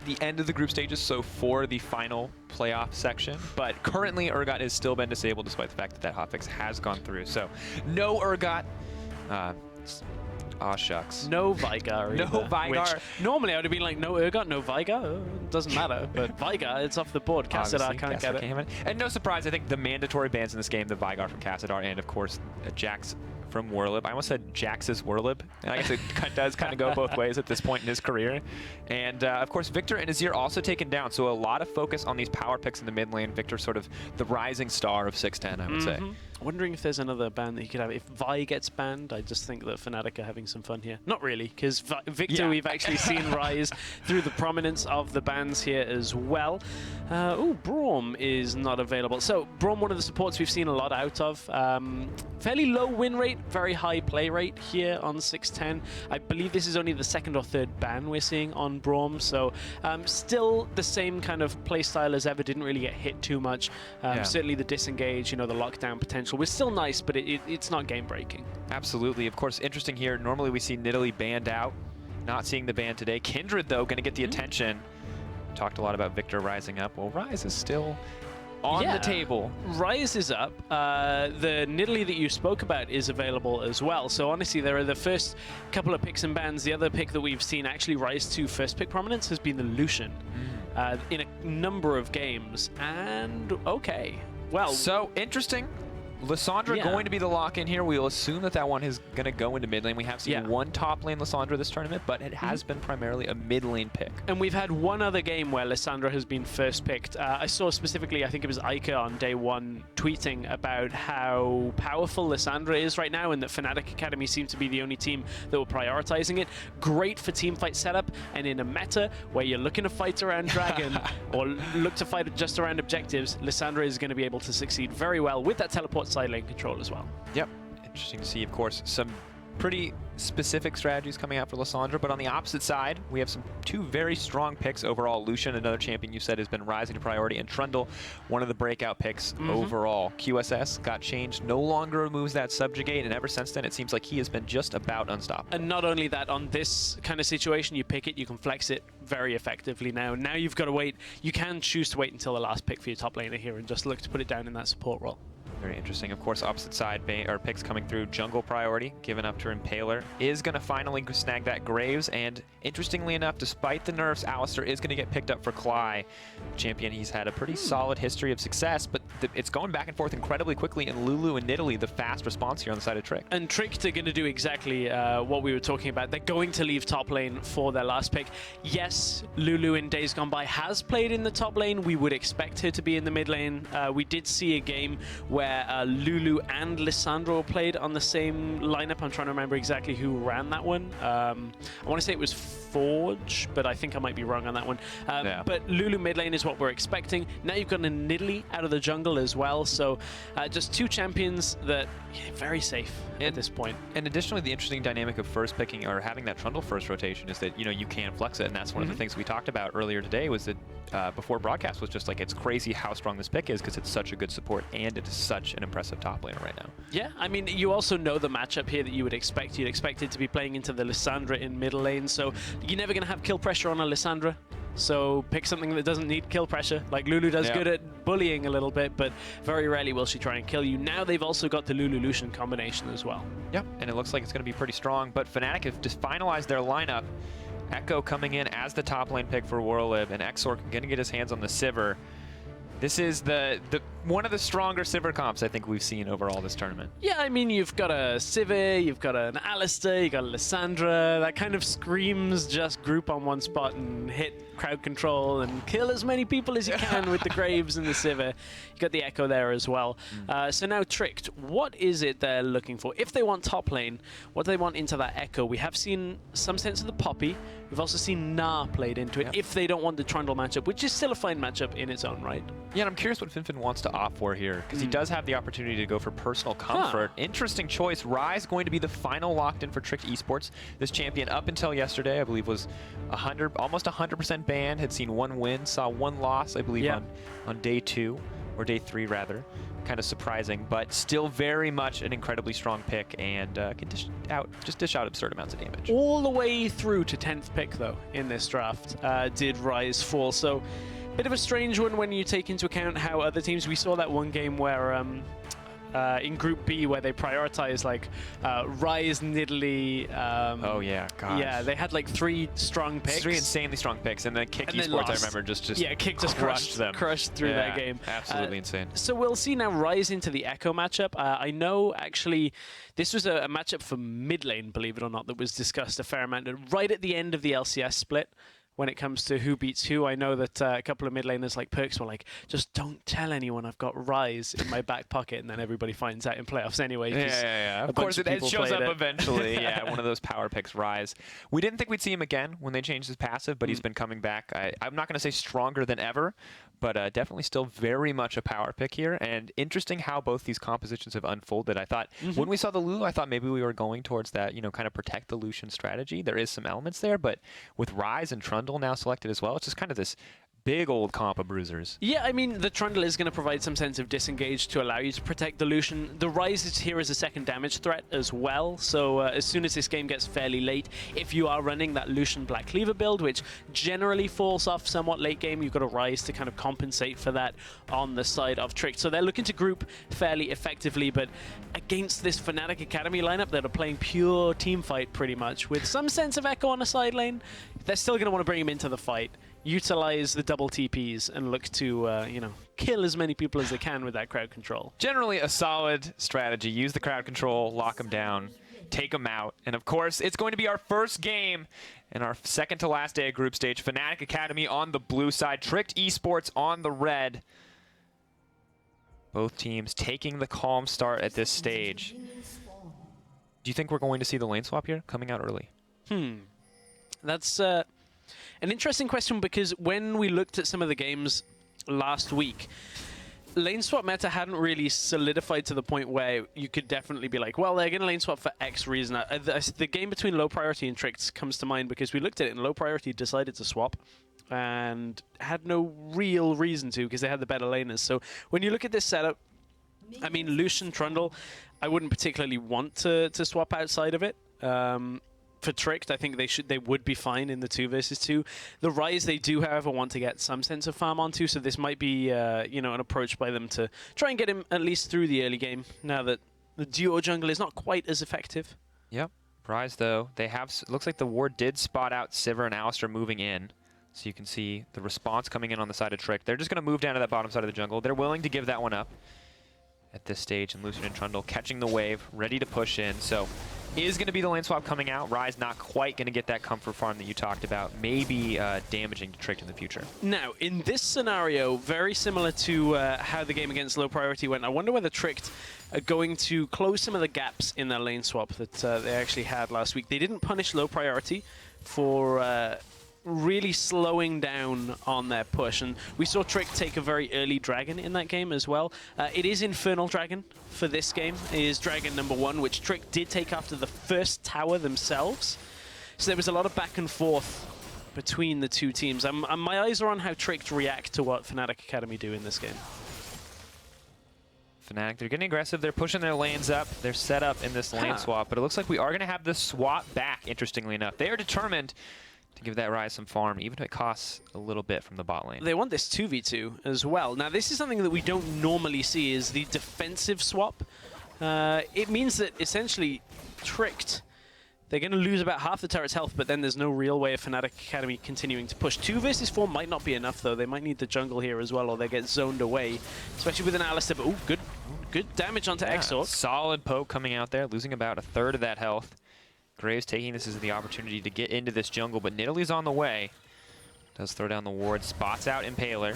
the end of the group stages, so for the final playoff section. But currently, Urgot has still been disabled despite the fact that that hotfix has gone through. So no Urgot. Aw, shucks. No Vigar. No Vigar. Normally I would have been like, no Urgot, no Vigar. Doesn't matter. But Vigar, it's off the board. Cassadar can't get it. And no surprise, I think the mandatory bans in this game, the Vigar from Cassadar, and of course, Jax from Warlib. I almost said Jax's Warlib. And I guess it does kind of go both ways at this point in his career. And of course, Victor and Azir also taken down. So a lot of focus on these power picks in the mid lane. Victor sort of the rising star of 610, I would say. Wondering if there's another ban that he could have. If Vi gets banned, I just think that Fnatic are having some fun here. Not really, because Victor we've actually seen rise through the prominence of the bans here as well. Oh, Braum is not available. So Braum, one of the supports we've seen a lot out of. Fairly low win rate, very high play rate here on 610. I believe this is only the second or third ban we're seeing on Braum, so still the same kind of play style as ever. Didn't really get hit too much. Certainly the disengage, you know, the lockdown potential was still nice, but it's not game breaking. Absolutely. Of course, interesting here. Normally we see Nidalee banned out. Not seeing the ban today. Kindred, though, going to get the attention. Talked a lot about Victor rising up. Well, Rise is still on the table. Rise is up. The Nidalee that you spoke about is available as well. So honestly, there are the first couple of picks and bans. The other pick that we've seen actually rise to first pick prominence has been the Lucian in a number of games. And okay, well. So interesting. Lissandra going to be the lock-in here. We'll assume that that one is going to go into mid lane. We have seen one top lane Lissandra this tournament, but it has been primarily a mid lane pick. And we've had one other game where Lissandra has been first picked. I saw specifically, I think it was Ica on day one, tweeting about how powerful Lissandra is right now and that Fnatic Academy seemed to be the only team that were prioritizing it. Great for teamfight setup, and in a meta where you're looking to fight around Dragon or look to fight just around objectives, Lissandra is going to be able to succeed very well with that teleport side lane control as well. Yep. Interesting to see, of course, some pretty specific strategies coming out for Lissandra, but on the opposite side, we have two very strong picks overall. Lucian, another champion you said has been rising to priority, and Trundle, one of the breakout picks overall. QSS got changed, no longer removes that subjugate, and ever since then, it seems like he has been just about unstoppable. And not only that, on this kind of situation, you pick it, you can flex it very effectively now. Now you've got to wait. You can choose to wait until the last pick for your top laner here and just look to put it down in that support role. Very interesting. Of course, opposite side picks coming through. Jungle priority, given up to Impaler, is going to finally snag that Graves. And interestingly enough, despite the nerfs, Alistar is going to get picked up for Cly. Champion, he's had a pretty solid history of success, but it's going back and forth incredibly quickly. And Lulu and Nidalee, the fast response here on the side of Trick. And Trick, they're going to do exactly what we were talking about. They're going to leave top lane for their last pick. Yes, Lulu in days gone by has played in the top lane. We would expect her to be in the mid lane. We did see a game where Lulu and Lissandra played on the same lineup. I'm trying to remember exactly who ran that one. I want to say it was Forge, but I think I might be wrong on that one. But Lulu mid lane is what we're expecting. Now you've got a Nidalee out of the jungle as well. So just two champions that very safe at this point. And additionally, the interesting dynamic of first picking or having that Trundle first rotation is that, you know, you can flex it. And that's one of the things we talked about earlier today was that before broadcast was just like, it's crazy how strong this pick is because it's such a good support and it is such an impressive top laner right now. Yeah, I mean, you also know the matchup here that you would expect. You'd expect it to be playing into the Lissandra in middle lane, so you're never going to have kill pressure on a Lissandra. So pick something that doesn't need kill pressure. Like Lulu does good at bullying a little bit, but very rarely will she try and kill you. Now they've also got the Lulu-Lucian combination as well. Yep, and it looks like it's going to be pretty strong, but Fnatic have just finalized their lineup. Echo coming in as the top lane pick for Warlib, and Exorc going to get his hands on the Sivir. This is one of the stronger Sivir comps I think we've seen overall this tournament. Yeah, I mean, you've got a Sivir, you've got an Alistar, you've got a Lissandra. That kind of screams just group on one spot and hit crowd control and kill as many people as you can with the Graves and the Sivir. You got the Echo there as well. So now Tricked, what is it they're looking for? If they want top lane, what do they want into that Echo? We have seen some sense of the Poppy. We've also seen Gnar played into it if they don't want the Trundle matchup, which is still a fine matchup in its own right. Yeah, and I'm curious what Finfin wants to opt for here, because he does have the opportunity to go for personal comfort. Interesting choice. Rise going to be the final locked in for Tricked eSports. This champion up until yesterday, I believe, was almost 100% banned, had seen one win, saw one loss, I believe, on day 2. or day 3 rather. Kind of surprising, but still very much an incredibly strong pick, and can dish out absurd amounts of damage. All the way through to 10th pick, though, in this draft, did Rise fall. So, bit of a strange one when you take into account how other teams... We saw that one game where... in Group B, where they prioritized like Rise, Nidalee. Oh yeah, gosh. Yeah, they had like 3 strong picks. 3 insanely strong picks, and then Kick eSports, I remember, just Kick just crushed them. Crushed through that game. Absolutely insane. So we'll see now Rise into the Echo matchup. I know actually this was a matchup for mid lane, believe it or not, that was discussed a fair amount right at the end of the LCS split. When it comes to who beats who, I know that a couple of mid laners like Perks were like, just don't tell anyone I've got Rise in my back pocket, and then everybody finds out in playoffs anyway. Yeah. Of course, it shows up eventually. Yeah, one of those power picks, Rise. We didn't think we'd see him again when they changed his passive, but he's been coming back. I'm not going to say stronger than ever, but definitely still very much a power pick here. And interesting how both these compositions have unfolded. I thought when we saw the Lulu, I thought maybe we were going towards that, kind of protect the Lucian strategy. There is some elements there, but with Rise and Trundle now selected as well, it's just kind of this big old comp of bruisers. Yeah, I mean, the Trundle is going to provide some sense of disengage to allow you to protect the Lucian. The Rise is here as a second damage threat as well, so as soon as this game gets fairly late, if you are running that Lucian Black Cleaver build, which generally falls off somewhat late game, you've got a Rise to kind of compensate for that on the side of Trick. So they're looking to group fairly effectively, but against this Fnatic Academy lineup that are playing pure team fight pretty much, with some sense of Echo on a side lane, they're still going to want to bring him into the fight, utilize the double TPs, and look to, kill as many people as they can with that crowd control. Generally a solid strategy. Use the crowd control, lock them down, take them out. And of course, it's going to be our first game in our second to last day of group stage. Fnatic Academy on the blue side, Tricked eSports on the red. Both teams taking the calm start at this stage. Do you think we're going to see the lane swap here coming out early? That's an interesting question, because when we looked at some of the games last week, lane swap meta hadn't really solidified to the point where you could definitely be like, well, they're going to lane swap for X reason. The game between Low Priority and Tricked comes to mind because we looked at it and Low Priority decided to swap and had no real reason to, because they had the better laners. So when you look at this setup, I mean, Lucian Trundle, I wouldn't particularly want to swap outside of it. For Tricked, I think they would be fine in the 2 versus 2. The Rise, they do, however, want to get some sense of farm onto, so this might be, an approach by them to try and get him at least through the early game, now that the duo jungle is not quite as effective. Yep. Rise, though, they have, looks like the ward did spot out Sivir and Alistar moving in, so you can see the response coming in on the side of Trick. They're just going to move down to that bottom side of the jungle. They're willing to give that one up at this stage, and Lucian and Trundle catching the wave, ready to push in, so... Is going to be the lane swap coming out. Rise not quite going to get that comfort farm that you talked about. Maybe damaging to Tricked in the future. Now, in this scenario, very similar to how the game against Low Priority went, I wonder whether Tricked are going to close some of the gaps in their lane swap that they actually had last week. They didn't punish Low Priority for really slowing down on their push, and we saw Trick take a very early dragon in that game as well. It is Infernal Dragon for this game. It is Dragon number 1, which Trick did take after the first tower themselves. So there was a lot of back and forth between the two teams. My eyes are on how Trick react to what Fnatic Academy do in this game. Fnatic, they're getting aggressive. They're pushing their lanes up. They're set up in this lane swap, but it looks like we are going to have the swap back, interestingly enough. They are determined to give that Rise some farm, even if it costs a little bit from the bot lane. They want this 2v2 as well. Now, this is something that we don't normally see, is the defensive swap. It means that, essentially, Tricked, they're going to lose about half the turret's health, but then there's no real way of Fnatic Academy continuing to push. 2 versus 4 might not be enough, though. They might need the jungle here as well, or they get zoned away, especially with an Alistar. But, ooh, good damage onto Exort. Solid poke coming out there, losing about a third of that health. Graves taking this as the opportunity to get into this jungle, but Nidalee's on the way. Does throw down the ward, spots out Impaler.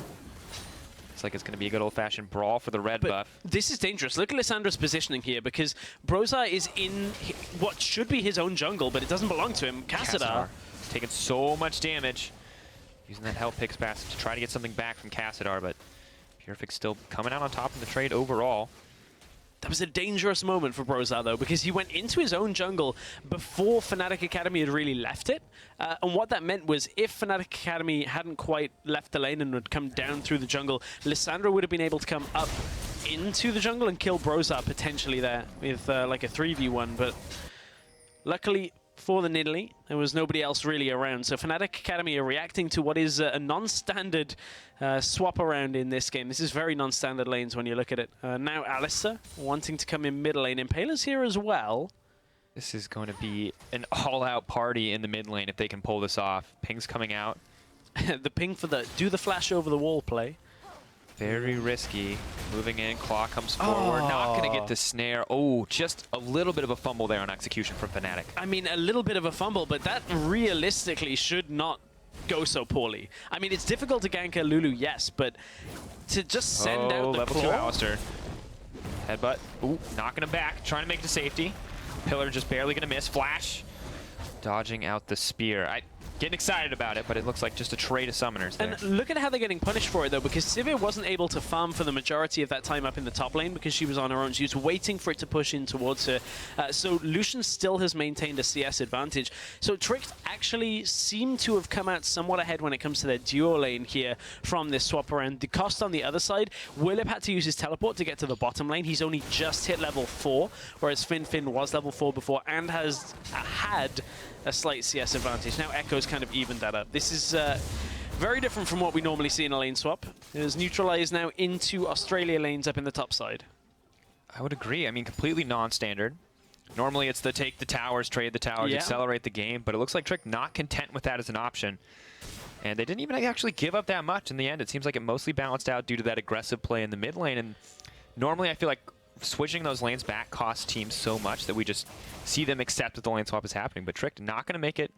Looks like it's going to be a good old-fashioned brawl for the red buff. This is dangerous. Look at Lissandra's positioning here, because Brozar is in what should be his own jungle, but it doesn't belong to him. Cassadar taking so much damage. Using that health picks pass to try to get something back from Cassadar, but Purific's still coming out on top in the trade overall. That was a dangerous moment for Brozar, though, because he went into his own jungle before Fnatic Academy had really left it. And what that meant was if Fnatic Academy hadn't quite left the lane and had come down through the jungle, Lissandra would have been able to come up into the jungle and kill Brozar potentially there with like a 3v1. But luckily for the Nidalee, there was nobody else really around. So Fnatic Academy are reacting to what is a non-standard swap around in this game. This is very non-standard lanes when you look at it. Now Alistair wanting to come in mid lane. Impaler's here as well. This is going to be an all-out party in the mid lane if they can pull this off. Ping's coming out. The ping for the do the flash over the wall play. Very risky. Moving in, Claw comes forward. Not going to get the snare. Oh, just a little bit of a fumble there on execution from Fnatic. I mean, a little bit of a fumble, but that realistically should not go so poorly. I mean, it's difficult to gank a Lulu, yes, but to just send out the level claw. 2 Alistair. Headbutt. Ooh, knocking him back. Trying to make it to safety. Pillar just barely going to miss. Flash. Dodging out the spear. Getting excited about it, but it looks like just a trade of summoners there. And look at how they're getting punished for it, though, because Sivir wasn't able to farm for the majority of that time up in the top lane because she was on her own. She was waiting for it to push in towards her. So Lucian still has maintained a CS advantage. So Tricked actually seem to have come out somewhat ahead when it comes to their duo lane here from this swap around. The cost on the other side, Willip had to use his teleport to get to the bottom lane. He's only just hit level 4, whereas Fin was level 4 before and has had a slight CS advantage. Now Echo's kind of evened that up. This is very different from what we normally see in a lane swap. It is neutralized now into Australia lanes up in the top side. I would agree. I mean, completely non-standard. Normally it's the take the towers, trade the towers, accelerate the game, but it looks like Trick not content with that as an option. And they didn't even actually give up that much in the end. It seems like it mostly balanced out due to that aggressive play in the mid lane. And normally I feel like switching those lanes back costs teams so much that we just see them accept that the lane swap is happening. But Trick not going to make it,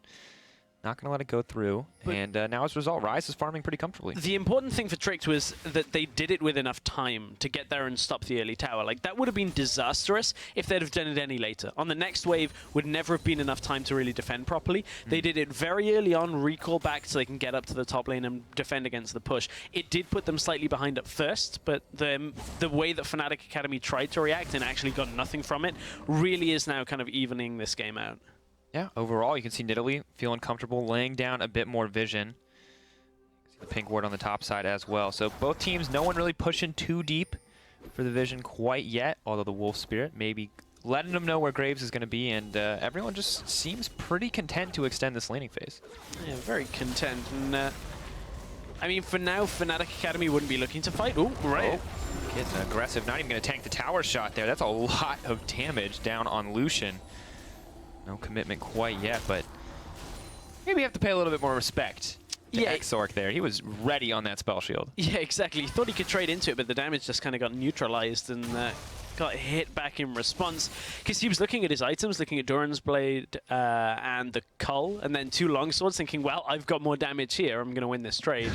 not going to let it go through. But and now as a result, Ryze is farming pretty comfortably. The important thing for Tricked was that they did it with enough time to get there and stop the early tower. Like, that would have been disastrous if they'd have done it any later. On the next wave would never have been enough time to really defend properly. They did it very early on, recall back so they can get up to the top lane and defend against the push. It did put them slightly behind at first, but the way that Fnatic Academy tried to react and actually got nothing from it really is now kind of evening this game out. Yeah, overall, you can see Nidalee feeling comfortable, laying down a bit more vision. See the pink ward on the top side as well. So both teams, no one really pushing too deep for the vision quite yet, although the Wolf Spirit maybe letting them know where Graves is going to be, and everyone just seems pretty content to extend this laning phase. Yeah, very content. And, I mean, for now, Fnatic Academy wouldn't be looking to fight. Ooh, right. Oh, getting aggressive, not even going to tank the tower shot there. That's a lot of damage down on Lucian. No commitment quite yet, but maybe you have to pay a little bit more respect to Exorc there. He was ready on that spell shield. Yeah, exactly. He thought he could trade into it, but the damage just kind of got neutralized and got hit back in response. Because he was looking at his items, looking at Doran's Blade and the Cull, and then 2 longswords, thinking, well, I've got more damage here. I'm going to win this trade.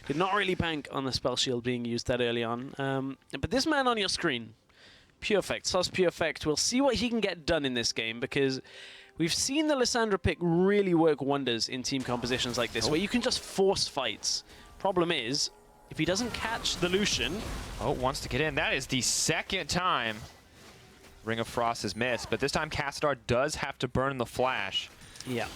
Did not really bank on the spell shield being used that early on. But this man on your screen, Purefect, Sus Purefect, we'll see what he can get done in this game, because we've seen the Lissandra pick really work wonders in team compositions like this, where you can just force fights. Problem is, if he doesn't catch the Lucian... Oh, wants to get in. That is the second time Ring of Frost has missed, but this time Cassadar does have to burn the flash. Yeah.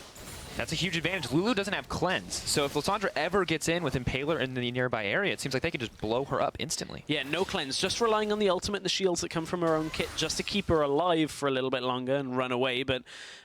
That's a huge advantage. Lulu doesn't have cleanse, so if Lissandra ever gets in with Impaler in the nearby area, it seems like they can just blow her up instantly. Yeah, no cleanse, just relying on the ultimate and the shields that come from her own kit just to keep her alive for a little bit longer and run away. But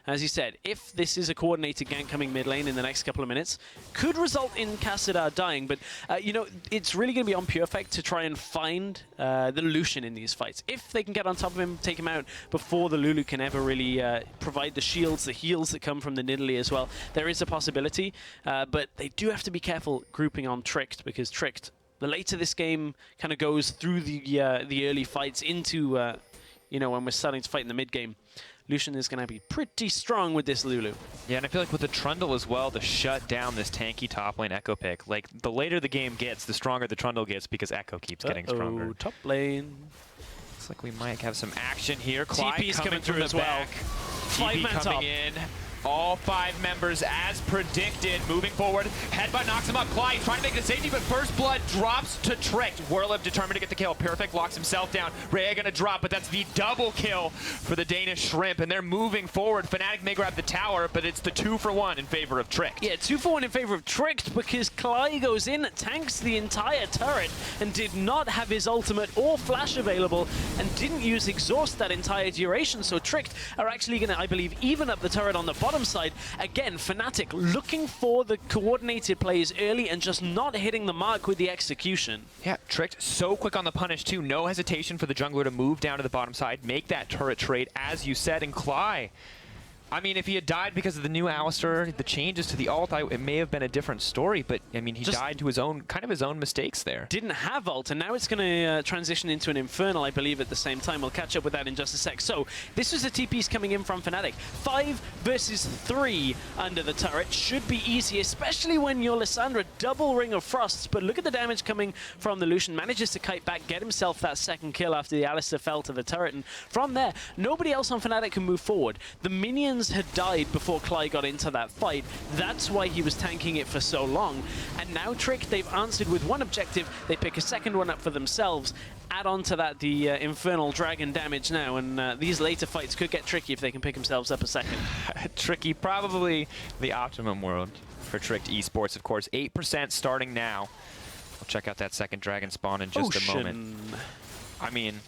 as you said, if this is a coordinated gank coming mid lane in the next couple of minutes, could result in Cassadar dying. But, you know, it's really going to be on Purefect to try and find the Lucian in these fights. If they can get on top of him, take him out before the Lulu can ever really provide the shields, the heals that come from the Nidalee as well, there is a possibility, but they do have to be careful grouping on Tricked, because Tricked, the later this game kind of goes through the early fights into, you know, when we're starting to fight in the mid game, Lucian is going to be pretty strong with this Lulu. Yeah, and I feel like with the Trundle as well, to shut down this tanky top lane Echo pick, like the later the game gets, the stronger the Trundle gets, because Echo keeps getting stronger. Top lane. Looks like we might have some action here. TP's coming through as well. 5-man top. In. All 5 members, as predicted, moving forward. Headbutt knocks him up. Clyde trying to make it to safety, but First Blood drops to Tricked. Whirlip determined to get the kill. Perfect locks himself down. Rhea gonna drop, but that's the double kill for the Danish Shrimp, and they're moving forward. Fnatic may grab the tower, but it's the 2-for-1 in favor of Tricked. Yeah, 2-for-1 in favor of Tricked, because Clyde goes in, tanks the entire turret, and did not have his ultimate or flash available, and didn't use exhaust that entire duration. So Tricked are actually gonna, I believe, even up the turret on the bottom side. Again, Fnatic looking for the coordinated plays early and just not hitting the mark with the execution. Yeah, Tricked so quick on the punish too. No hesitation for the jungler to move down to the bottom side, make that turret trade, as you said. And Cly, I mean, if he had died because of the new Alistar, the changes to the ult, it may have been a different story, but I mean, he just died to his own, kind of his own mistakes there. Didn't have ult, and now it's going to transition into an Infernal, I believe, at the same time. We'll catch up with that in just a sec. So, this was the TPs coming in from Fnatic. 5 versus 3 under the turret. Should be easy, especially when you're Lissandra. Double Ring of Frosts, but look at the damage coming from the Lucian. Manages to kite back, get himself that second kill after the Alistar fell to the turret, and from there, nobody else on Fnatic can move forward. The minions had died before Clyde got into that fight. That's why he was tanking it for so long. And now Trick, they've answered with one objective. They pick a second one up for themselves. Add on to that the Infernal Dragon damage now, and these later fights could get tricky if they can pick themselves up a second. Tricky, probably the optimum world for Tricked eSports, of course. 8% starting now. We'll check out that second Dragon spawn in just a moment. I mean,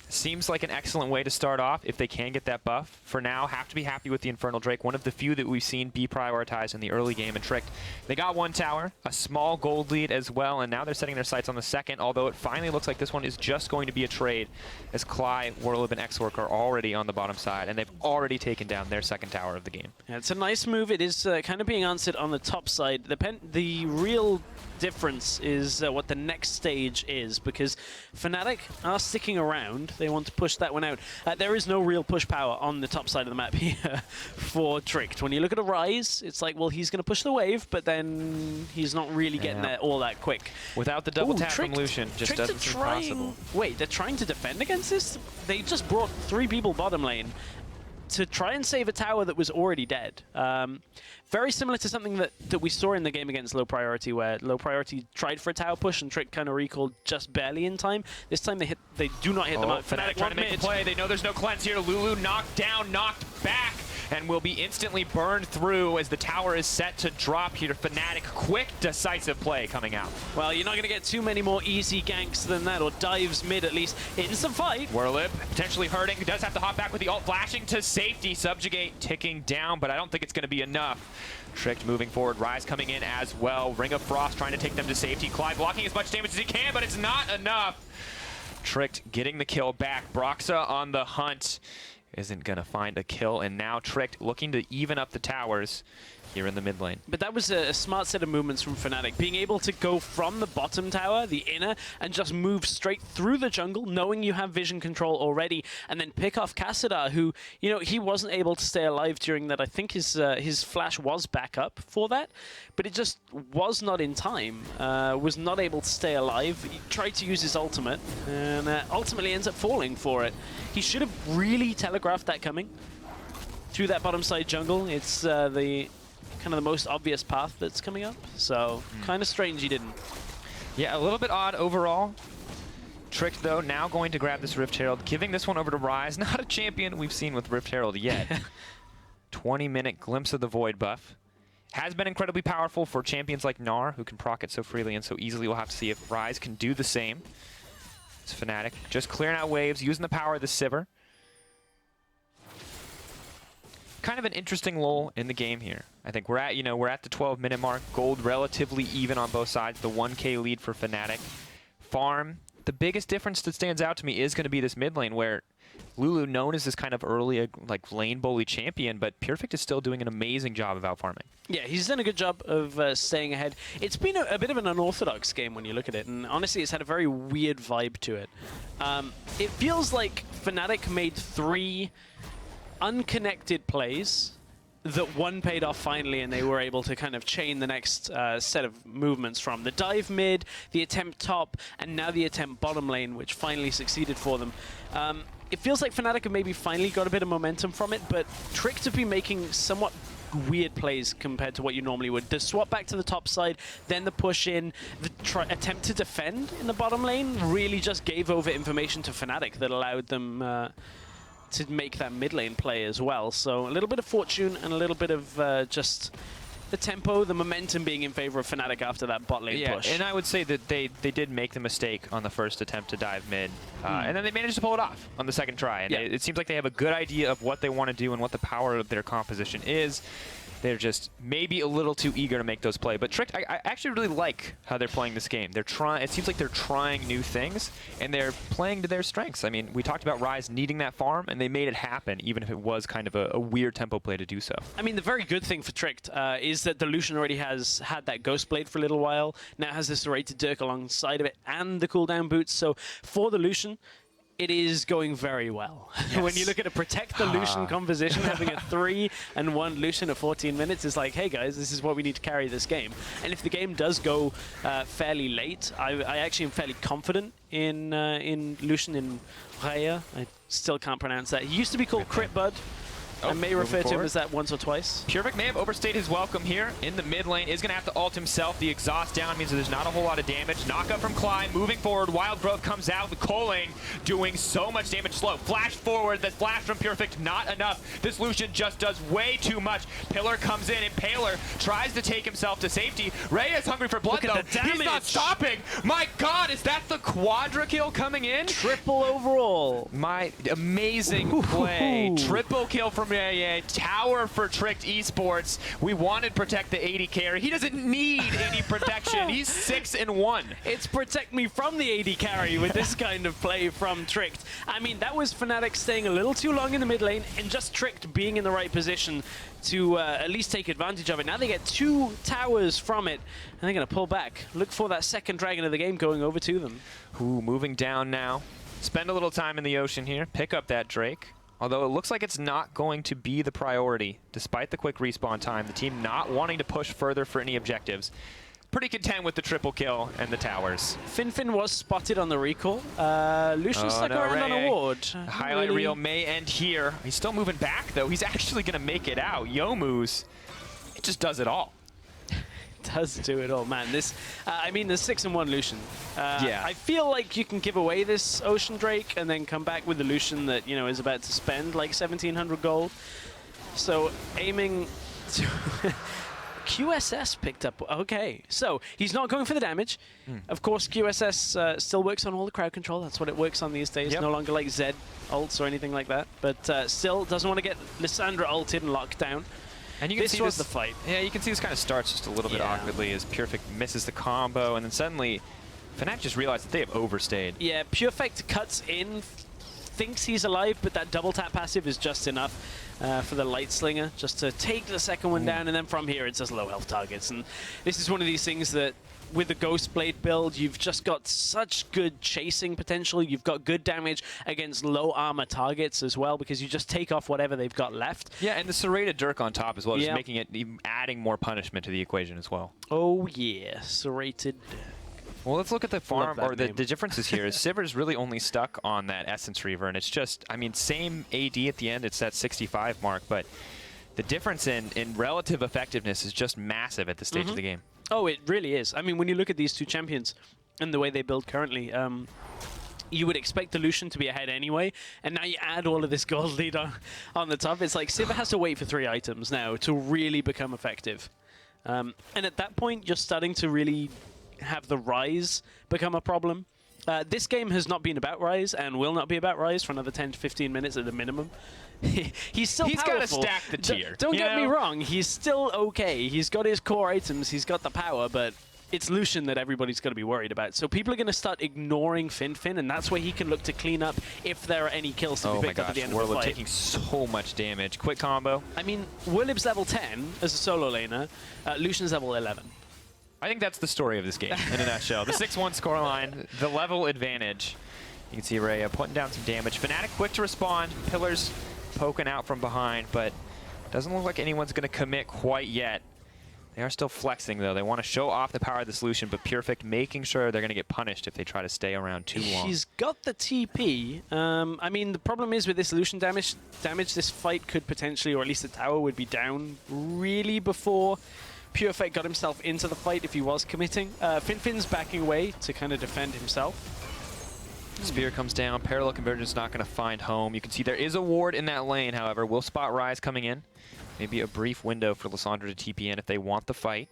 seems like an excellent way to start off if they can get that buff. For now, have to be happy with the Infernal Drake, one of the few that we've seen be prioritized in the early game and Tricked. They got 1 tower, a small gold lead as well, and now they're setting their sights on the second, although it finally looks like this one is just going to be a trade, as Cly, Whirlip, and Exorc are already on the bottom side, and they've already taken down their second tower of the game. Yeah, it's a nice move. It is kind of being answered on the top side. The real difference is what the next stage is, because Fnatic are sticking around. They want to push that one out. There is no real push power on the top side of the map here for Tricked. When you look at a Rise, it's like, well, he's going to push the wave, but then he's not really getting there all that quick. Without the double tap from Lucian, just doesn't seem possible. Wait, they're trying to defend against this? They just brought 3 people bottom lane to try and save a tower that was already dead. Very similar to something that we saw in the game against Low Priority, where Low Priority tried for a tower push and Trick kind of recalled just barely in time. This time they do not hit the mark. Fnatic trying to make a play. They know there's no cleanse here. Lulu knocked down, knocked back, and will be instantly burned through as the tower is set to drop here. Fnatic, quick, decisive play coming out. Well, you're not going to get too many more easy ganks than that, or dives mid at least. Instant fight. Whirlip potentially hurting. Does have to hop back with the ult, flashing to safety. Subjugate ticking down, but I don't think it's going to be enough. Tricked moving forward. Rise coming in as well. Ring of Frost trying to take them to safety. Clyde blocking as much damage as he can, but it's not enough. Tricked getting the kill back. Broxa on the hunt. Isn't going to find a kill, and now Tricked looking to even up the towers here in the mid lane. But that was a smart set of movements from Fnatic, being able to go from the bottom tower, the inner, and just move straight through the jungle, knowing you have vision control already, and then pick off Kassadar, who, you know, he wasn't able to stay alive during that. I think his flash was back up for that, but it just was not in time, was not able to stay alive. He tried to use his ultimate, and ultimately ends up falling for it. He should have really telegraphed that coming through that bottom side jungle. It's the kind of the most obvious path that's coming up, so kind of strange he didn't. Yeah, a little bit odd overall. Tricked, though, now going to grab this Rift Herald, giving this one over to Rise. Not a champion we've seen with Rift Herald yet. 20-minute Glimpse of the Void buff. Has been incredibly powerful for champions like Gnar, who can proc it so freely and so easily. We'll have to see if Rise can do the same. It's Fnatic, just clearing out waves, using the power of the Sivir. Kind of an interesting lull in the game here. I think we're at the 12-minute mark. Gold relatively even on both sides. The 1K lead for Fnatic. Farm, the biggest difference that stands out to me is going to be this mid lane, where Lulu, known as this kind of early like lane bully champion, but Perfect is still doing an amazing job of out-farming. Yeah, he's done a good job of staying ahead. It's been a bit of an unorthodox game when you look at it, and honestly, it's had a very weird vibe to it. It feels like Fnatic made 3 unconnected plays that one paid off finally, and they were able to kind of chain the next set of movements from the dive mid, the attempt top, and now the attempt bottom lane, which finally succeeded for them. it feels like Fnatic have maybe finally got a bit of momentum from it, but Tricked have been making somewhat weird plays compared to what you normally would. The swap back to the top side, then the push in, the attempt to defend in the bottom lane really just gave over information to Fnatic that allowed them to make that mid lane play as well. So a little bit of fortune and a little bit of just the tempo, the momentum being in favor of Fnatic after that bot lane push. And I would say that they did make the mistake on the first attempt to dive mid, and then they managed to pull it off on the second try. And it seems like they have a good idea of what they want to do and what the power of their composition is. They're just maybe a little too eager to make those play. But Tricked, I actually really like how they're playing this game. They're trying. It seems like they're trying new things, and they're playing to their strengths. I mean, we talked about Rise needing that farm, and they made it happen, even if it was kind of a weird tempo play to do so. I mean, the very good thing for Tricked is that the Lucian already has had that Ghost Blade for a little while. Now has this Serrated Dirk alongside of it, and the cooldown boots. So for the Lucian, it is going very well. Yes. When you look at a Protect the Lucian composition, having a 3 and 1 Lucian at 14 minutes is like, hey guys, this is what we need to carry this game. And if the game does go fairly late, I actually am fairly confident in Lucian in Raya. I still can't pronounce that. He used to be called Crit Bud. I may refer to him as that once or twice. Purvic may have overstayed his welcome here in the mid lane. Is going to have to ult himself. The exhaust down means that there's not a whole lot of damage. Knock up from Clyde, moving forward. Wild Growth comes out. The Coling doing so much damage slow. Flash forward. The flash from Purvic, not enough. This Lucian just does way too much. Pillar comes in. Impaler tries to take himself to safety. Ray is hungry for blood, though. He's not stopping. My God, is that the quadra kill coming in? Triple overall. My amazing play. Triple kill from Ray. Tower for Tricked eSports. We wanted Protect the AD carry. He doesn't need any protection. He's 6-1. It's protect me from the AD carry with this kind of play from Tricked. I mean, that was Fnatic staying a little too long in the mid lane and just Tricked being in the right position to at least take advantage of it. Now they get 2 towers from it, and they're going to pull back. Look for that second dragon of the game going over to them. Ooh, moving down now. Spend a little time in the ocean here. Pick up that Drake. Although it looks like it's not going to be the priority, despite the quick respawn time. The team not wanting to push further for any objectives. Pretty content with the triple kill and the towers. Finfin was spotted on the recall. Lucian stuck around on a ward. Highlight reel may end here. He's still moving back, though. He's actually going to make it out. Youmuu's, it just does it all. Does do it all, man. This, I mean, the 6-1 Lucian. Yeah. I feel like you can give away this Ocean Drake and then come back with the Lucian that, you know, is about to spend like 1,700 gold. So aiming to QSS picked up. Okay, so he's not going for the damage. Of course, QSS still works on all the crowd control. That's what it works on these days. No longer like Zed ults or anything like that. But still doesn't want to get Lissandra ulted and locked down. And you can see the fight. Yeah, you can see this kind of starts just a little bit awkwardly as Purvic misses the combo, and then suddenly Fnatic just realized that they have overstayed. Yeah, Purvic cuts in, thinks he's alive, but that double tap passive is just enough for the Light Slinger just to take the second one down, and then from here it's just low health targets. And this is one of these things that with the Ghost Blade build, you've just got such good chasing potential. You've got good damage against low armor targets as well, because you just take off whatever they've got left. Yeah, and the Serrated Dirk on top as well, just making it, adding more punishment to the equation as well. Oh yeah, Serrated Dirk. Well, let's look at the farm, or the differences here. Sivir's really only stuck on that Essence Reaver, and it's just, I mean, same AD at the end, it's that 65 mark, but the difference in relative effectiveness is just massive at this stage of the game. Oh, it really is. I mean, when you look at these two champions and the way they build currently, you would expect the Lucian to be ahead anyway, and now you add all of this gold lead on the top. It's like Sivir has to wait for 3 items now to really become effective. And at that point, you're starting to really have the Rise become a problem. This game has not been about Rise and will not be about Rise for another 10 to 15 minutes at a minimum. He's still powerful. He's got to stack the tier. Don't get me wrong. He's still okay. He's got his core items. He's got the power, but it's Lucian that everybody's going to be worried about. So people are going to start ignoring Finfin, and that's where he can look to clean up if there are any kills to be picked up at the end of the fight. Taking so much damage. Quick combo. I mean, Willib's level 10 as a solo laner. Lucian's level 11. I think that's the story of this game in a nutshell. The 6-1 scoreline, the level advantage. You can see Raya putting down some damage. Fnatic quick to respond. Pillars poking out from behind, but doesn't look like anyone's going to commit quite yet. They are still flexing, though. They want to show off the power of the solution, but Perfect making sure they're going to get punished if they try to stay around too long. He's got the TP. I mean, the problem is with this solution damage, this fight could potentially, or at least the tower would be down really before Perfect got himself into the fight if he was committing. Fin's backing away to kind of defend himself. Spear comes down. Parallel Convergence not going to find home. You can see there is a ward in that lane, however. We'll spot Rise coming in. Maybe a brief window for Lissandra to TP in if they want the fight.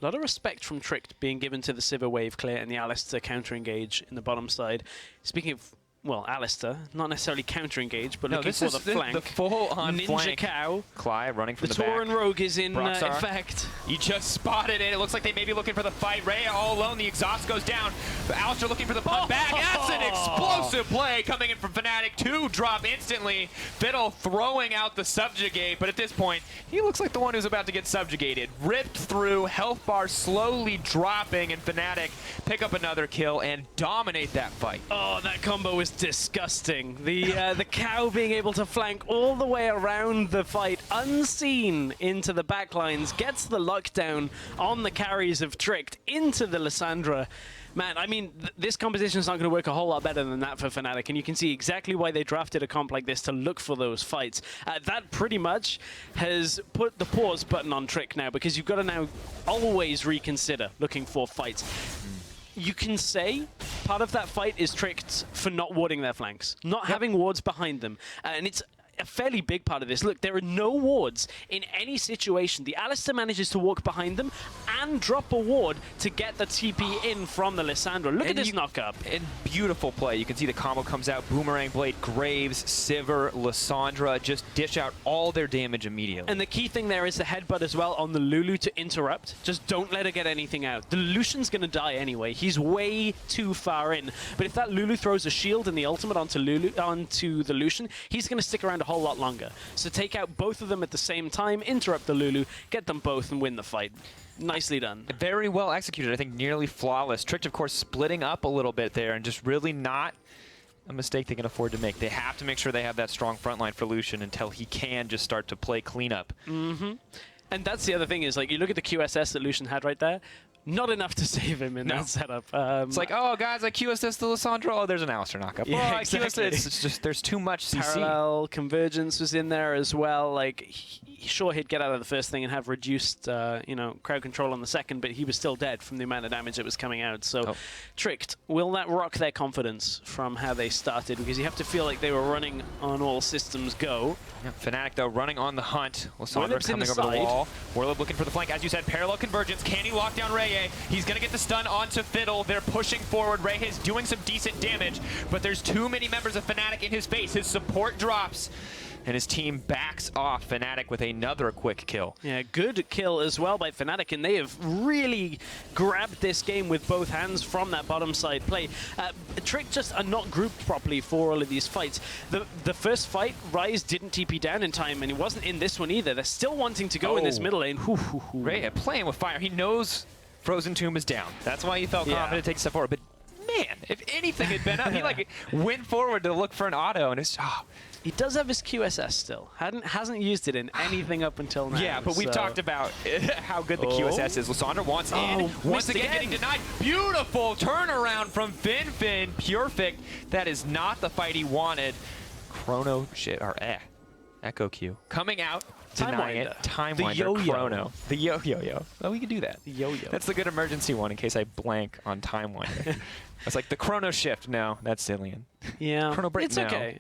A lot of respect from Tricked being given to the Sivir wave clear and the Alistar counter-engage in the bottom side. Speaking of, well, Alistar, not necessarily counter-engage, but looking for the flank. The full-on Ninja flank. Cow. Clyde running from the back. The Tauren Rogue is in Broxar. effect. He just spotted it. It looks like they may be looking for the fight. Rhea all alone. The exhaust goes down. But Alistar looking for the punt back. That's an explosive play coming in from Fnatic. 2 drop instantly. Fiddle throwing out the subjugate. But at this point, he looks like the one who's about to get subjugated. Ripped through. Health bar slowly dropping. And Fnatic pick up another kill and dominate that fight. Oh, that combo is disgusting. The cow being able to flank all the way around the fight, unseen into the backlines, gets the lockdown on the carries of Tricked into the Lissandra. Man, I mean, this composition is not going to work a whole lot better than that for Fnatic, and you can see exactly why they drafted a comp like this to look for those fights. That pretty much has put the pause button on Trick now, because you've got to now always reconsider looking for fights. You can say part of that fight is Tricked for not warding their flanks, not having wards behind them. And it's a fairly big part of this. Look, there are no wards in any situation. The Alistar manages to walk behind them and drop a ward to get the TP in from the Lissandra. Look at this knock-up. And beautiful play. You can see the combo comes out. Boomerang Blade, Graves, Sivir, Lissandra just dish out all their damage immediately. And the key thing there is the headbutt as well on the Lulu to interrupt. Just don't let her get anything out. The Lucian's going to die anyway. He's way too far in. But if that Lulu throws a shield and the ultimate onto the Lucian, he's going to stick around a whole lot longer. So take out both of them at the same time, interrupt the Lulu, get them both and win the fight. Nicely done. Very well executed. I think nearly flawless. Tricked, of course, splitting up a little bit there and just really not a mistake they can afford to make. They have to make sure they have that strong front line for Lucian until he can just start to play cleanup. Mm-hmm. And that's the other thing is, like, you look at the QSS that Lucian had right there, not enough to save him in that setup. It's like, oh, guys, I QSS to Lissandra. Oh, there's an Alistar knockup. Yeah, oh, exactly. It's just, there's too much CC. Parallel Convergence was in there as well. Like, sure, he'd get out of the first thing and have reduced, you know, crowd control on the second, but he was still dead from the amount of damage that was coming out. So, Tricked, will that rock their confidence from how they started? Because you have to feel like they were running on all systems go. Yeah, Fnatic, though, running on the hunt. Lissandra coming over the wall. Warlib looking for the flank. As you said, Parallel Convergence. Can he lock down Reye? He's going to get the stun onto Fiddle. They're pushing forward. Reye is doing some decent damage, but there's too many members of Fnatic in his face. His support drops, and his team backs off. Fnatic with another quick kill. Yeah, good kill as well by Fnatic, and they have really grabbed this game with both hands from that bottom side play. Trick just are not grouped properly for all of these fights. The first fight, Rise didn't TP down in time, and he wasn't in this one either. They're still wanting to go in this middle lane. Reye playing with fire. He knows Frozen Tomb is down. That's why he felt confident to take a step forward. But man, if anything had been up, he like went forward to look for an auto, and it's He does have his QSS still. Hasn't used it in anything up until now. Yeah, but we've talked about how good the QSS is. Lissandra wants in. Once again getting denied. Beautiful turnaround from Fin. Perfect. That is not the fight he wanted. Chrono Echo Q coming out. Denying it. Time Winder, Chrono. The yo-yo. Oh, we can do that. The yo-yo. That's the good emergency one in case I blank on Time Winder. It's like the Chrono Shift. No, that's Zillion. Yeah. Chrono Break. It's okay.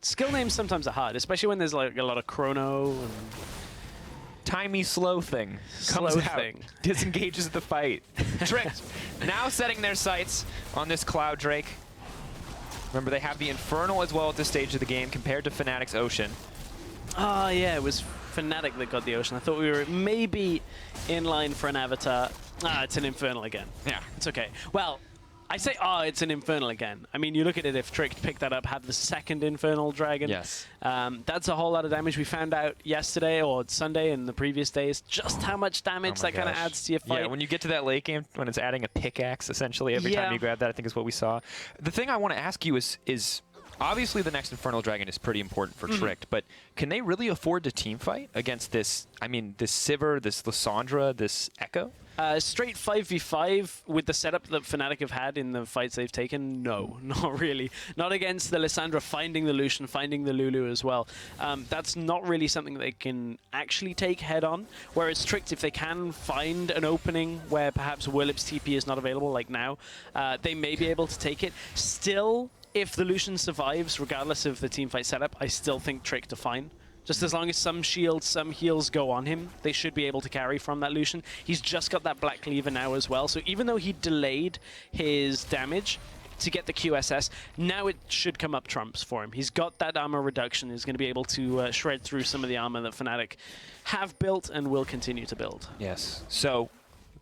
Skill names sometimes are hard, especially when there's like a lot of Chrono and Timey slow thing comes out, disengages the fight. Tricked. Now setting their sights on this Cloud Drake. Remember, they have the Infernal as well at this stage of the game compared to Fnatic's Ocean. Oh, yeah, it was Fnatic that got the Ocean. I thought we were maybe in line for an Avatar. It's an Infernal again. Yeah. It's okay. Well, I say, it's an Infernal again. I mean, you look at it, if Tricked picked that up, had the second Infernal Dragon. Yes. That's a whole lot of damage. We found out yesterday or Sunday and the previous days just how much damage that kind of adds to your fight. Yeah, when you get to that late game, when it's adding a pickaxe, essentially, every time you grab that, I think is what we saw. The thing I want to ask you is Obviously, the next Infernal Dragon is pretty important for Tricked, but can they really afford to team fight against this, I mean, this Sivir, this Lissandra, this Echo? Straight 5v5 with the setup that Fnatic have had in the fights they've taken, no, not really. Not against the Lissandra finding the Lucian, finding the Lulu as well. That's not really something they can actually take head on. Whereas Tricked, if they can find an opening where perhaps Willip's TP is not available, like now, they may be able to take it. Still, if the Lucian survives, regardless of the teamfight setup, I still think Tricked are fine. Just as long as some shields, some heals go on him, they should be able to carry from that Lucian. He's just got that Black Cleaver now as well, so even though he delayed his damage to get the QSS, now it should come up trumps for him. He's got that armor reduction, he's going to be able to shred through some of the armor that Fnatic have built and will continue to build. Yes, so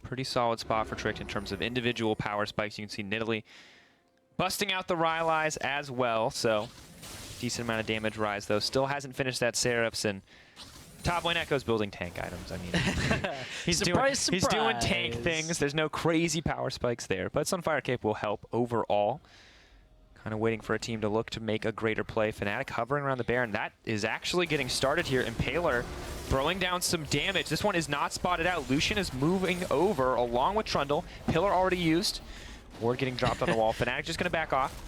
pretty solid spot for Tricked in terms of individual power spikes. You can see Nidalee busting out the Rylai's as well, so decent amount of damage rise, though. Still hasn't finished that Seraphs, and top lane Echo's building tank items. I mean, he's doing tank things. There's no crazy power spikes there, but Sunfire Cape will help overall. Kind of waiting for a team to look to make a greater play. Fnatic hovering around the Baron. That is actually getting started here. Impaler throwing down some damage. This one is not spotted out. Lucian is moving over along with Trundle. Pillar already used. Ward getting dropped on the wall. Fnatic just going to back off.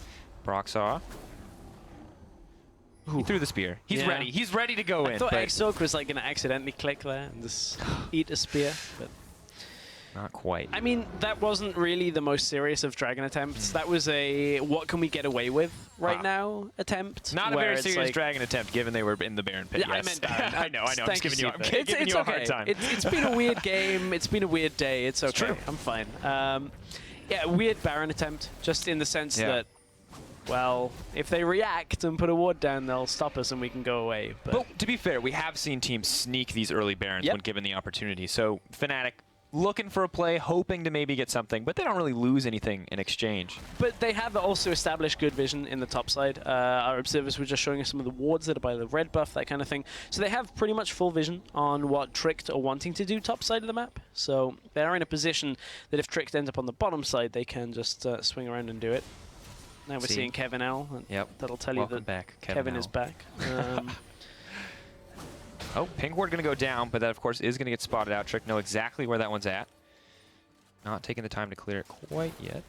Broxaw. He threw the spear. He's ready. He's ready to go in. I thought Exorc was like going to accidentally click there and just eat a spear, but not quite. I mean, that wasn't really the most serious of Dragon attempts. That was a what can we get away with right now attempt. Not a very serious Dragon attempt, given they were in the Baron pit. Yeah, yes. I meant Baron. I know. I'm just giving you a hard time. It's been a weird game. It's been a weird day. It's okay. It's true. I'm fine. Yeah, weird Baron attempt, just in the sense that, well, if they react and put a ward down, they'll stop us and we can go away. But to be fair, we have seen teams sneak these early Barons when given the opportunity. So Fnatic looking for a play, hoping to maybe get something, but they don't really lose anything in exchange. But they have also established good vision in the top side. Our observers were just showing us some of the wards that are by the red buff, that kind of thing. So they have pretty much full vision on what Tricked are wanting to do top side of the map. So they're in a position that if Tricked ends up on the bottom side, they can just swing around and do it. Now we're seeing Kevin L. And that'll tell you that Kevin is back. Oh, pink ward going to go down, but that, of course, is going to get spotted out. Trick know exactly where that one's at. Not taking the time to clear it quite yet.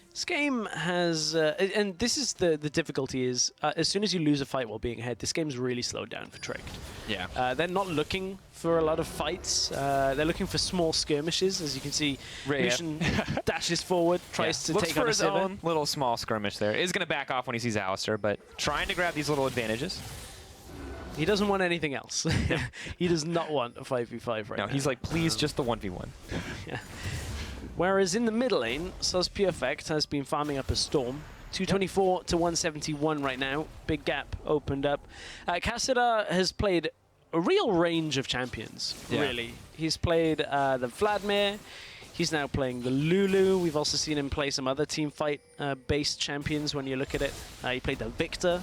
This game has, and this is the difficulty is, as soon as you lose a fight while being ahead, this game's really slowed down for Tricked. Yeah. They're not looking for a lot of fights. They're looking for small skirmishes. As you can see, Lucian dashes forward, tries to take on a Sivir. Looks for his own little small skirmish there. Is going to back off when he sees Alistar, but trying to grab these little advantages. He doesn't want anything else. He does not want a 5v5 right now. No, he's like, please, just the 1v1. Yeah. Whereas in the middle lane, Sus Perfect has been farming up a Storm. 224 to 171 right now. Big gap opened up. Kassadar has played a real range of champions, really. He's played the Vladimir. He's now playing the Lulu. We've also seen him play some other teamfight-based champions when you look at it. He played the Victor.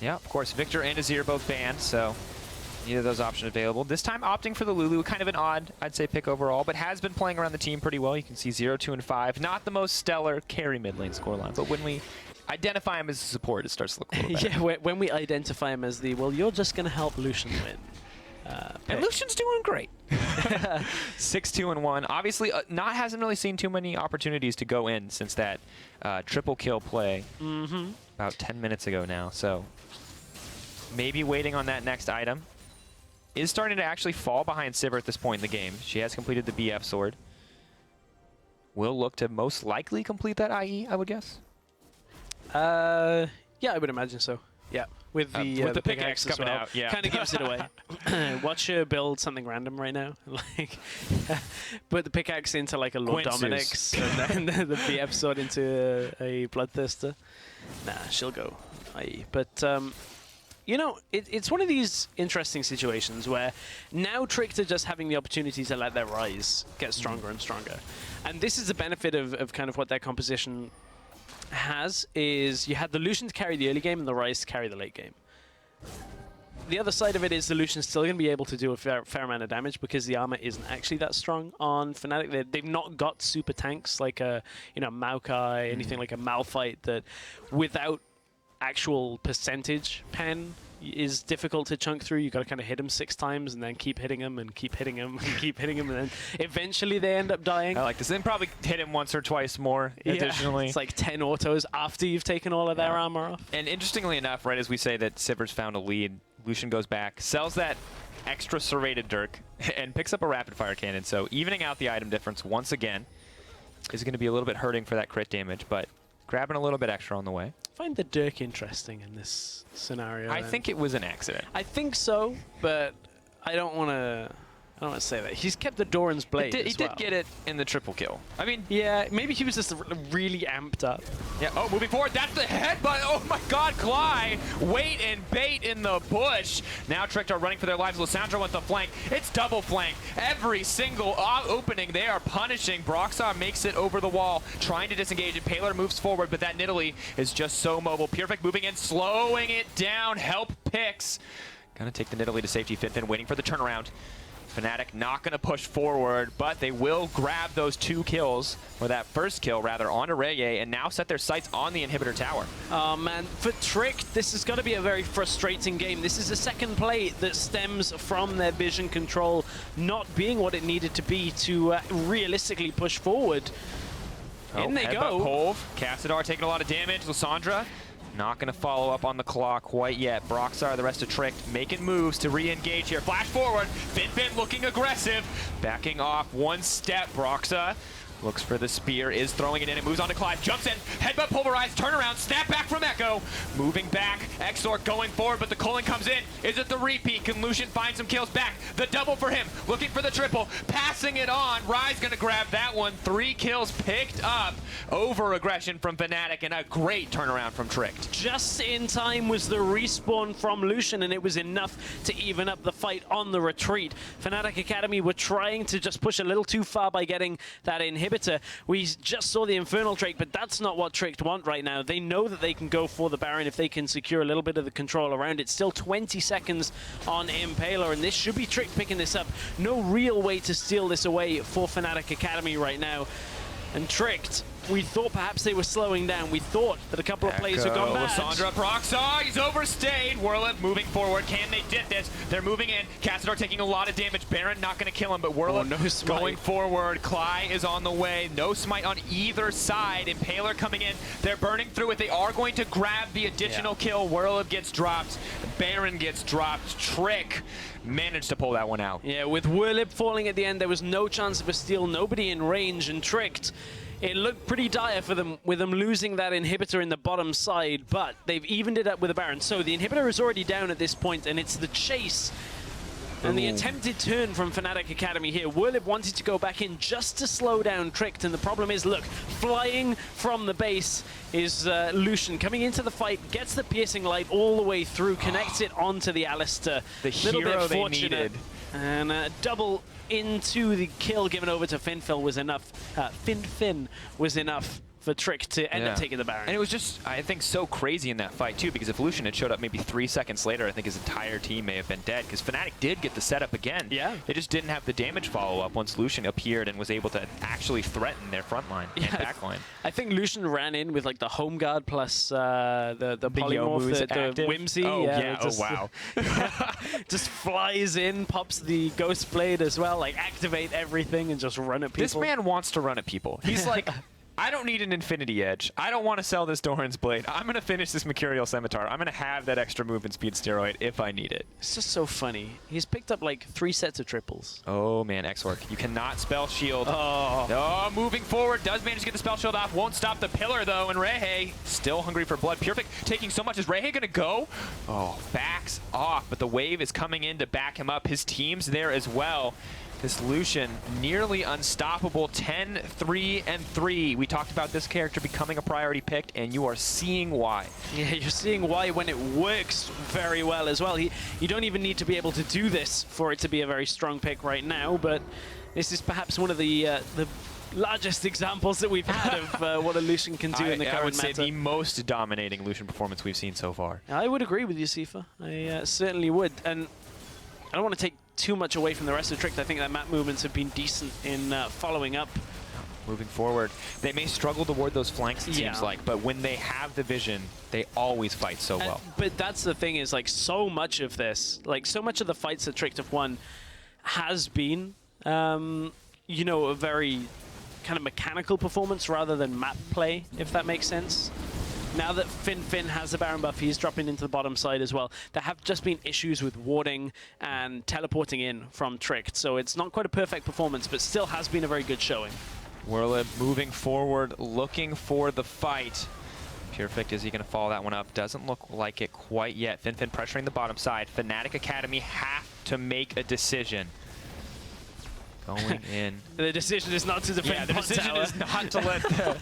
Yeah, of course, Victor and Azir both banned, so neither of those options available. This time opting for the Lulu, kind of an odd, I'd say, pick overall, but has been playing around the team pretty well. You can see 0, 2, and 5. Not the most stellar carry mid lane scoreline, but when we identify him as a support, it starts to look a little better. Yeah, when we identify him as the, well, you're just going to help Lucian win. And Lucian's doing great. 6, 2, and 1. Obviously, hasn't really seen too many opportunities to go in since that triple kill play about 10 minutes ago now. So maybe waiting on that next item. Is starting to actually fall behind Sivir at this point in the game. She has completed the BF sword. Will look to most likely complete that IE, I would guess. Yeah, I would imagine so. Yeah, with the pickaxe coming well. out, kind of gives it away. Watch her build something random right now, like put the pickaxe into like a Lord Dominic's, and then the BF sword into a Bloodthirster. Nah, she'll go IE. But you know, it's one of these interesting situations where now Tricked are just having the opportunity to let their Rise get stronger and stronger, and this is the benefit of kind of what their composition has, is you had the Lucian to carry the early game and the Rise to carry the late game. the other side of it is the Lucian's still going to be able to do a fair amount of damage because the armor isn't actually that strong on Fnatic. They've not got super tanks like a Maokai, anything like a Malphite that without actual percentage pen is difficult to chunk through. You got to kind of hit them 6 times and then keep hitting them and keep hitting them and keep hitting them, and then eventually they end up dying. I like this. Then probably hit him once or twice more. Additionally, it's like 10 autos after you've taken all of their armor off. And interestingly enough, right as we say that Sivir's found a lead, Lucian goes back, sells that extra serrated Dirk, and picks up a rapid fire cannon. So evening out the item difference once again is going to be a little bit hurting for that crit damage, but grabbing a little bit extra on the way. I find the Dirk interesting in this scenario. I think it was an accident. I think so, but I don't want to say that. He's kept the Doran's blade. He did get it in the triple kill. I mean, yeah, maybe he was just really amped up. Yeah. Oh, moving forward. That's the headbutt. Oh my God, Cly. Wait and bait in the bush. Now Tricked are running for their lives. Lissandra with the flank. It's double flank. Every single opening they are punishing. Broxah makes it over the wall, trying to disengage it. Paler moves forward, but that Nidalee is just so mobile. Perfect moving in, slowing it down. Help picks. Gonna take the Nidalee to safety. Finfin waiting for the turnaround. Fnatic not going to push forward, but they will grab those 2 kills, or that first kill rather, onto Reye, and now set their sights on the inhibitor tower. Oh man, for Trick, this is going to be a very frustrating game. This is a second play that stems from their vision control not being what it needed to be to realistically push forward. In they go. Pove. Cassadar taking a lot of damage. Lissandra not going to follow up on the claw quite yet. Broxah, the rest of Tricked, making moves to re-engage here. Flash forward. Finfin looking aggressive. Backing off 1 step. Broxah looks for the spear, is throwing it in. It moves on to Clive. Jumps in. Headbutt pulverized. Turnaround. Snap back from Echo. Moving back. Exorc going forward, but the culling comes in. Is it the repeat? Can Lucian find some kills back? The double for him. Looking for the triple. Passing it on. Rye's going to grab that one. 3 kills picked up. Over aggression from Fnatic and a great turnaround from Tricked. Just in time was the respawn from Lucian, and it was enough to even up the fight on the retreat. Fnatic Academy were trying to just push a little too far by getting that inhibitor. We just saw the Infernal Drake, but that's not what Tricked want right now. They know that they can go for the Baron if they can secure a little bit of the control around it. Still 20 seconds on Impaler, and this should be Tricked picking this up. No real way to steal this away for Fnatic Academy right now. And Tricked, we thought perhaps they were slowing down. We thought that a couple of plays had gone bad. Lissandra, Broxah, he's overstayed. Whirlip moving forward. Can they did this? They're moving in. Cassadar taking a lot of damage. Baron not going to kill him, but Whirlip going forward. Cly is on the way. No smite on either side. Impaler coming in. They're burning through it. They are going to grab the additional kill. Whirlip gets dropped. Baron gets dropped. Trick managed to pull that one out. Yeah, with Whirlip falling at the end, there was no chance of a steal. Nobody in range, and Tricked, it looked pretty dire for them with them losing that inhibitor in the bottom side, but they've evened it up with the Baron. So the inhibitor is already down at this point, and it's the chase and the attempted turn from Fnatic Academy here. Whirlip wanted to go back in just to slow down Tricked, and the problem is, look, flying from the base is Lucian coming into the fight, gets the piercing light all the way through, connects it onto the Alistair. The hero they needed. And double into the kill given over to Finfin was enough. Finfin was enough for Trick to end up taking the Baron. And it was just, I think, so crazy in that fight, too, because if Lucian had showed up maybe 3 seconds later, I think his entire team may have been dead, because Fnatic did get the setup again. Yeah. They just didn't have the damage follow-up once Lucian appeared and was able to actually threaten their front line and back line. I think Lucian ran in with, like, the home guard plus the polymorph, the Whimsy. Oh, yeah. Just, wow. just flies in, pops the Ghost Blade as well, like, activate everything and just run at people. This man wants to run at people. He's like, I don't need an Infinity Edge. I don't want to sell this Doran's Blade. I'm going to finish this Mercurial Scimitar. I'm going to have that extra movement speed steroid if I need it. It's just so funny. He's picked up like 3 sets of triples. Oh, man, Exorc. You cannot spell shield. Oh, moving forward. Does manage to get the spell shield off. Won't stop the pillar, though. And Reye still hungry for blood. Perfect taking so much. Is Reye going to go? Oh, backs off. But the wave is coming in to back him up. His team's there as well. This Lucian, nearly unstoppable, 10-3-3. We talked about this character becoming a priority pick, and you are seeing why. Yeah, you're seeing why when it works very well as well. You don't even need to be able to do this for it to be a very strong pick right now, but this is perhaps one of the largest examples that we've had of what a Lucian can do in the current I would say meta. the most dominating Lucian performance we've seen so far. I would agree with you, Sifa. I certainly would. And I don't want to take too much away from the rest of Tricked. I think that map movements have been decent in following up. Moving forward, they may struggle to ward those flanks, it seems like, but when they have the vision, they always fight so well. But that's the thing is, like, so much of this, like, so much of the fights that Tricked have won has been, you know, a very kind of mechanical performance rather than map play, if that makes sense. Now that Fin has the Baron buff, he's dropping into the bottom side as well. There have just been issues with warding and teleporting in from Tricked, so it's not quite a perfect performance, but still has been a very good showing. Whirlib moving forward, looking for the fight. Perfect, is he going to follow that one up? Doesn't look like it quite yet. Fin pressuring the bottom side. Fnatic Academy have to make a decision. Going in. The decision is not to defend the decision tower. is not to let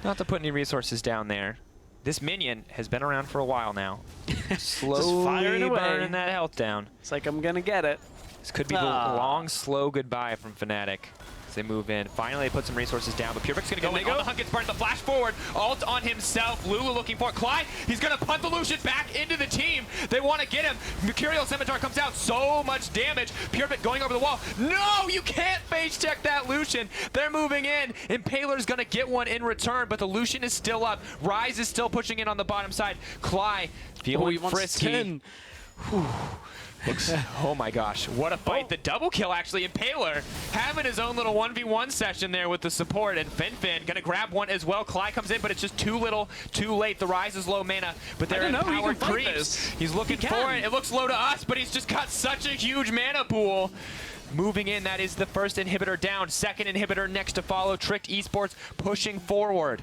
not to put any resources down there. This minion has been around for a while now. Slowly firing away. burning that health down. It's like, I'm going to get it. This could be the long, slow goodbye from Fnatic. They move in. Finally, they put some resources down, but Perfect's going to go in. On the hunt gets burned. The flash forward. Ult on himself. Lulu looking for it. Clyde, he's going to punt the Lucian back into the team. They want to get him. Mercurial Scimitar comes out. So much damage. Perfect going over the wall. No, you can't face check that Lucian. They're moving in. Impaler's going to get one in return, but the Lucian is still up. Ryze is still pushing in on the bottom side. Clyde feeling frisky. Looks, oh my gosh, what a fight. The double kill actually. Impaler having his own little 1v1 session there with the support, and Fin gonna grab one as well. Clyde comes in, but it's just too little, too late. The Ryze is low mana, but they're empowered creeps. He's looking for it. It looks low to us, but he's just got such a huge mana pool. Moving in, that is the first inhibitor down. Second inhibitor next to follow. Tricked eSports pushing forward.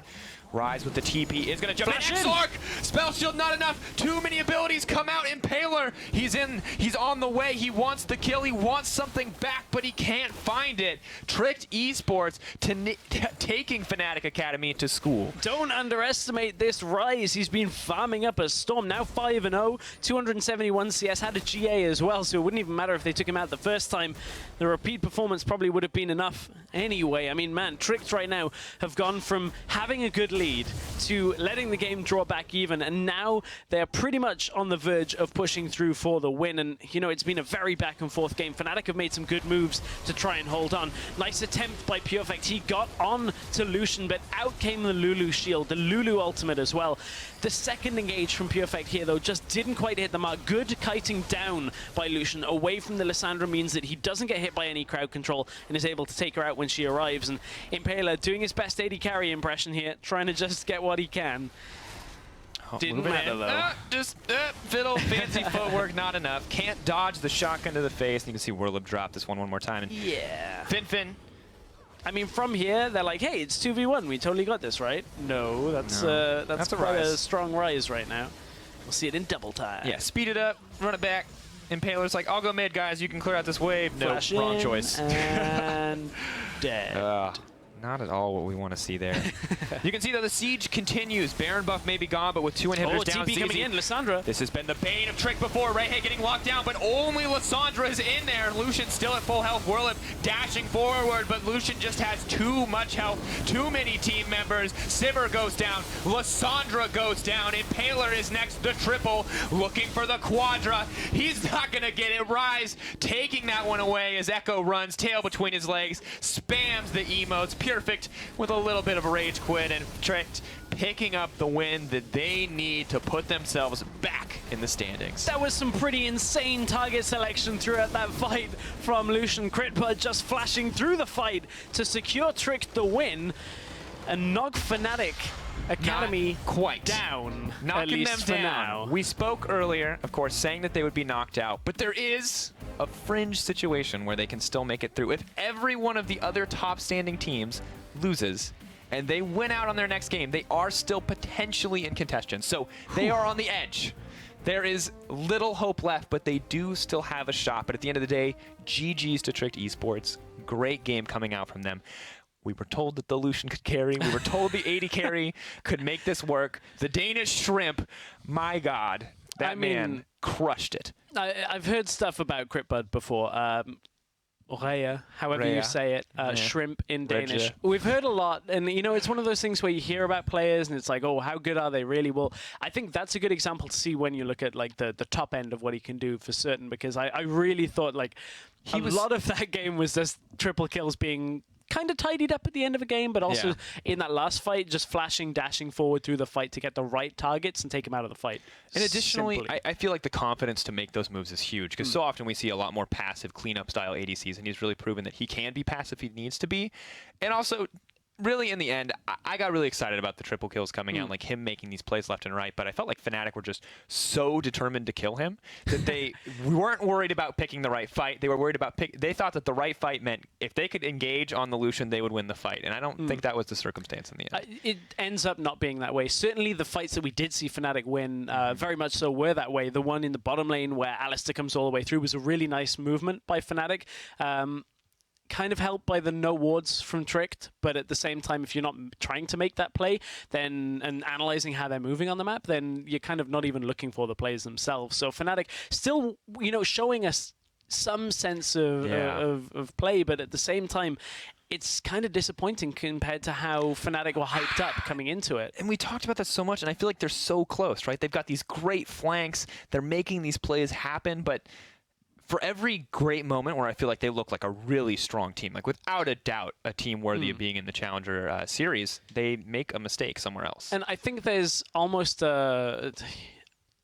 Ryze with the TP is going to jump in. X-Lark! Spell shield not enough. Too many abilities come out. Impaler, he's on the way. He wants the kill. He wants something back, but he can't find it. Tricked eSports taking Fnatic Academy to school. Don't underestimate this Ryze. He's been farming up a storm. Now 5-0, 271 CS, had a GA as well, so it wouldn't even matter if they took him out the first time. The repeat performance probably would have been enough anyway. I mean, man, Tricked right now have gone from having a good lead to letting the game draw back even, and now they're pretty much on the verge of pushing through for the win. And you know, it's been a very back and forth game. Fnatic have made some good moves to try and hold on. Nice attempt by Perfect. He got on to Lucian, but out came the Lulu shield, the Lulu ultimate as well. The second engage from Perfect here though just didn't quite hit the mark. Good kiting down by Lucian away from the Lissandra means that he doesn't get hit by any crowd control and is able to take her out when she arrives. And Impaler doing his best AD carry impression here, trying to just get what he can. Didn't matter though. Just fiddle, fancy footwork, not enough. Can't dodge the shotgun to the face. And you can see Whirlib drop this one more time. And yeah. Fin. I mean, from here, they're like, hey, it's 2v1. We totally got this, right? No, that's quite a strong Ryze right now. We'll see it in double time. Yeah, speed it up, run it back. Impaler's like, I'll go mid, guys. You can clear out this wave. No, wrong choice. And dead. Not at all what we want to see there. You can see that the siege continues. Baron buff may be gone, but with 2 inhibitors down, TP coming in, Lissandra. This has been the bane of Trick before. Rayhay getting locked down, but only Lissandra is in there. Lucian still at full health. Whirlib dashing forward, but Lucian just has too much health. Too many team members. Sivir goes down. Lissandra goes down. Impaler is next. The triple looking for the quadra. He's not going to get it. Ryze taking that one away as Echo runs, tail between his legs, spams the emotes. Perfect with a little bit of a rage quit, and Tricked picking up the win that they need to put themselves back in the standings. That was some pretty insane target selection throughout that fight from Lucian. Critbird just flashing through the fight to secure Tricked the win and knock Fnatic Academy down. Knocking them down. We spoke earlier, of course, saying that they would be knocked out, but there is a fringe situation where they can still make it through. If every one of the other top standing teams loses and they win out on their next game, they are still potentially in contention. So they are on the edge. There is little hope left, but they do still have a shot. But at the end of the day, GG's to Tricked eSports. Great game coming out from them. We were told that the Lucian could carry. We were told the AD carry could make this work. The Danish Shrimp, my God, that man crushed it. I've heard stuff about Critbud before. Rhea, however you say it, shrimp in Danish. Rhea. We've heard a lot, and you know, it's one of those things where you hear about players and it's like, oh, how good are they really? Well, I think that's a good example to see when you look at like the top end of what he can do for certain, because I really thought like a lot of that game was just triple kills being kind of tidied up at the end of a game, but also in that last fight, just flashing, dashing forward through the fight to get the right targets and take him out of the fight. And additionally, I feel like the confidence to make those moves is huge, because so often we see a lot more passive cleanup style ADCs, and he's really proven that he can be passive if he needs to be. And also, really, in the end, I got really excited about the triple kills coming out, like him making these plays left and right, but I felt like Fnatic were just so determined to kill him that they weren't worried about picking the right fight. They were worried about they thought that the right fight meant if they could engage on the Lucian, they would win the fight, and I don't think that was the circumstance in the end. It ends up not being that way. Certainly the fights that we did see Fnatic win very much so were that way. The one in the bottom lane where Alistair comes all the way through was a really nice movement by Fnatic. Kind of helped by the no wards from Tricked, but at the same time, if you're not trying to make that play, then and analyzing how they're moving on the map, then you're kind of not even looking for the plays themselves. So Fnatic still, you know, showing us some sense of play, but at the same time, it's kind of disappointing compared to how Fnatic were hyped up coming into it. And we talked about that so much, and I feel like they're so close, right? They've got these great flanks. They're making these plays happen, but for every great moment where I feel like they look like a really strong team, like without a doubt a team worthy of being in the Challenger series, they make a mistake somewhere else. And I think there's almost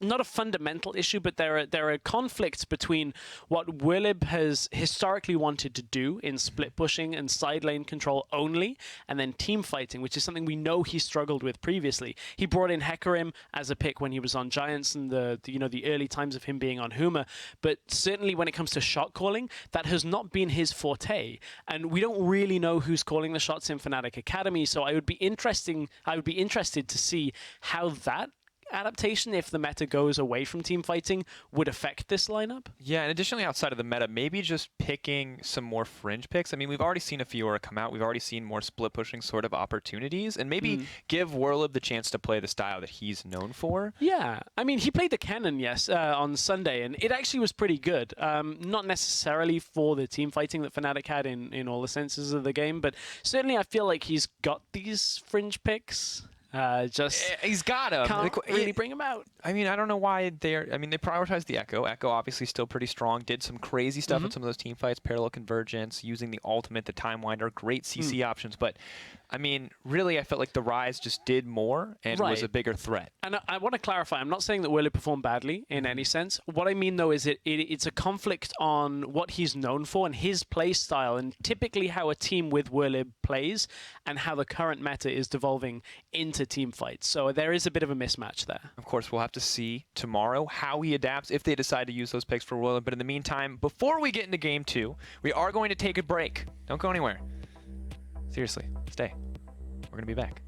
not a fundamental issue, but there are conflicts between what Willib has historically wanted to do in split pushing and side lane control only, and then team fighting, which is something we know he struggled with previously. He brought in Hecarim as a pick when he was on Giants and the early times of him being on Huma, but certainly when it comes to shot calling, that has not been his forte, and we don't really know who's calling the shots in Fnatic Academy. So I would be interested to see how that adaptation, if the meta goes away from team fighting, would affect this lineup. Yeah, and additionally outside of the meta, maybe just picking some more fringe picks. I mean, we've already seen a Fiora come out. We've already seen more split pushing sort of opportunities, and maybe give Warlib the chance to play the style that he's known for. Yeah, I mean, he played the Cannon, yes, on Sunday, and it actually was pretty good. Not necessarily for the team fighting that Fnatic had in all the senses of the game, but certainly I feel like he's got these fringe picks. He's got him. Can't really bring him out. I mean, I don't know why they're. I mean, they prioritized the Echo. Echo obviously still pretty strong. Did some crazy stuff in some of those team fights. Parallel convergence, using the ultimate, the time winder, great CC options. But I mean, really, I felt like the Rise just did more and was a bigger threat. And I want to clarify. I'm not saying that Willib performed badly in any sense. What I mean, though, is it's a conflict on what he's known for and his play style, and typically how a team with Willib plays, and how the current meta is devolving into team fights. So there is a bit of a mismatch there. Of course, we'll have to see tomorrow how he adapts if they decide to use those picks for Willib. But in the meantime, before we get into Game 2, we are going to take a break. Don't go anywhere. Seriously, stay. We're going to be back.